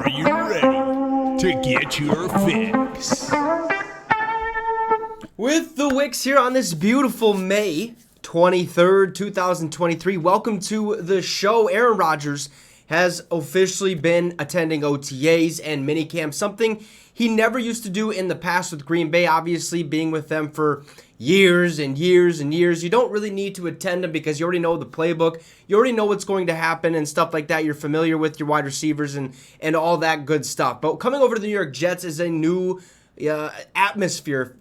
Are you ready to get your fix? With the Wicks here on this beautiful May 23rd, 2023. Welcome to the show. Aaron Rodgers has officially been attending OTAs and minicamp, something he never used to do in the past with Green Bay, obviously being with them for years and years and years. You don't really need to attend them because you already know the playbook. You already know what's going to happen and stuff like that. You're familiar with your wide receivers and all that good stuff. But coming over to the New York Jets is a new atmosphere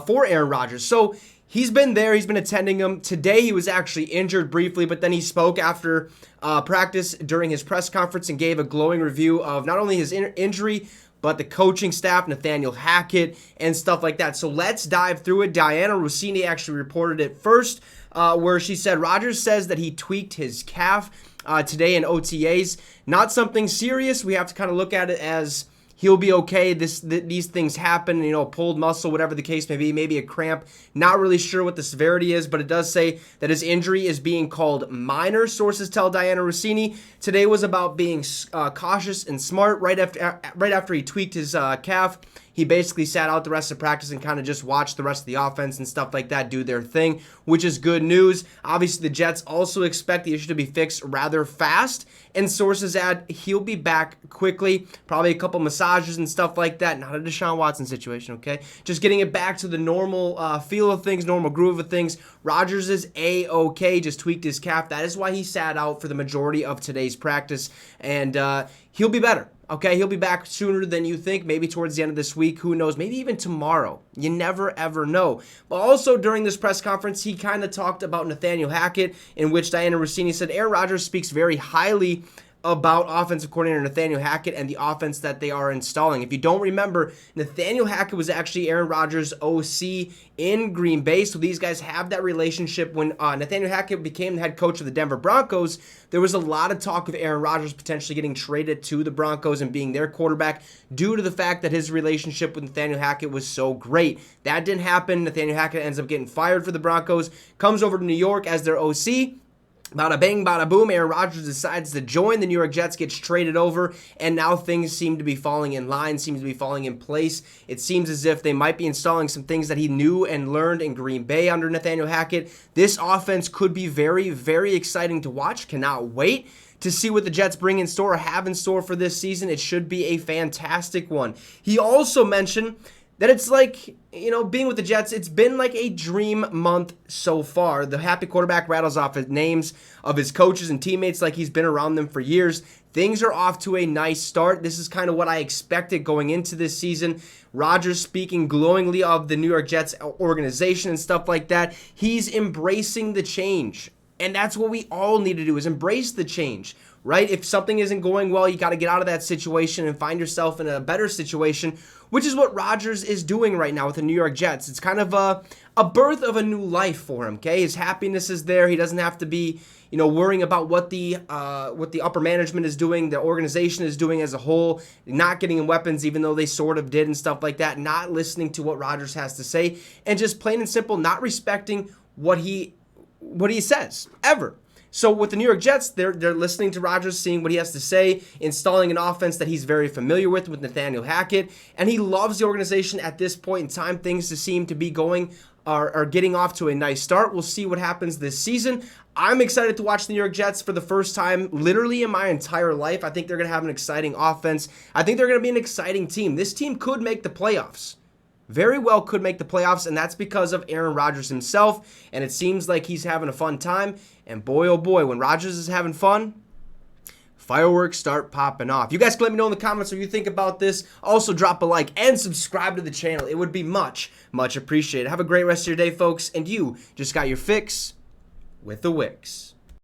for Aaron Rodgers. So he's been there. He's been attending them. Today he was actually injured briefly, but then he spoke after practice during his press conference and gave a glowing review of not only his injury, but the coaching staff, Nathaniel Hackett, and stuff like that. So let's dive through it. Diana Rossini actually reported it first, where she said Rodgers says that he tweaked his calf today in OTAs. Not something serious. We have to kind of look at it as he'll be okay. These things happen, pulled muscle, whatever the case may be, maybe a cramp. Not really sure what the severity is, but it does say that his injury is being called minor. Sources tell Diana Rossini today was about being cautious and smart. Right after he tweaked his calf, he basically sat out the rest of practice and kind of just watched the rest of the offense and stuff like that do their thing, which is good news. Obviously, the Jets also expect the issue to be fixed rather fast, and sources add he'll be back quickly, probably a couple massages and stuff like that. Not a Deshaun Watson situation, okay? Just getting it back to the normal feel of things, normal groove of things. Rodgers is A-okay, just tweaked his calf. That is why he sat out for the majority of today's practice, and he'll be better. Okay, he'll be back sooner than you think, maybe towards the end of this week. Who knows? Maybe even tomorrow. You never, ever know. But also during this press conference, he kind of talked about Nathaniel Hackett, in which Diana Rossini said Aaron Rodgers speaks very highly about offensive coordinator Nathaniel Hackett and the offense that they are installing. If you don't remember, Nathaniel Hackett was actually Aaron Rodgers' OC in Green Bay, so these guys have that relationship. When Nathaniel Hackett became the head coach of the Denver Broncos, there was a lot of talk of Aaron Rodgers potentially getting traded to the Broncos and being their quarterback due to the fact that his relationship with Nathaniel Hackett was so great. That didn't happen. Nathaniel Hackett ends up getting fired for the Broncos, comes over to New York as their OC. Bada bang, bada boom, Aaron Rodgers decides to join the New York Jets, gets traded over, and now things seem to be falling in line, seems to be falling in place. It seems as if they might be installing some things that he knew and learned in Green Bay under Nathaniel Hackett. This offense could be very, very exciting to watch. Cannot wait to see what the Jets bring in store or have in store for this season. It should be a fantastic one. He also mentioned that it's like, being with the Jets, it's been like a dream month so far. The happy quarterback rattles off his names of his coaches and teammates like he's been around them for years. Things are off to a nice start. This is kind of what I expected going into this season. Rodgers speaking glowingly of the New York Jets organization and stuff like that. He's embracing the change. And that's what we all need to do, is embrace the change, right? If something isn't going well, you got to get out of that situation and find yourself in a better situation, which is what Rodgers is doing right now with the New York Jets. It's kind of a birth of a new life for him, okay? His happiness is there. He doesn't have to be, worrying about what the upper management is doing, the organization is doing as a whole, not getting in weapons, even though they sort of did and stuff like that, not listening to what Rodgers has to say, and just plain and simple, not respecting what he says, ever. So with the New York Jets, they're listening to Rodgers, seeing what he has to say, installing an offense that he's very familiar with Nathaniel Hackett, and he loves the organization at this point in time. Things seem to be are getting off to a nice start. We'll see what happens this season. I'm excited to watch the New York Jets for the first time literally in my entire life. I think they're going to have an exciting offense. I think they're going to be an exciting team. This team could make the playoffs. Very well could make the playoffs, and that's because of Aaron Rodgers himself, and it seems like he's having a fun time, and boy, oh boy, when Rodgers is having fun, fireworks start popping off. You guys can let me know in the comments what you think about this. Also, drop a like and subscribe to the channel. It would be much, much appreciated. Have a great rest of your day, folks, and you just got your fix with the Wicks.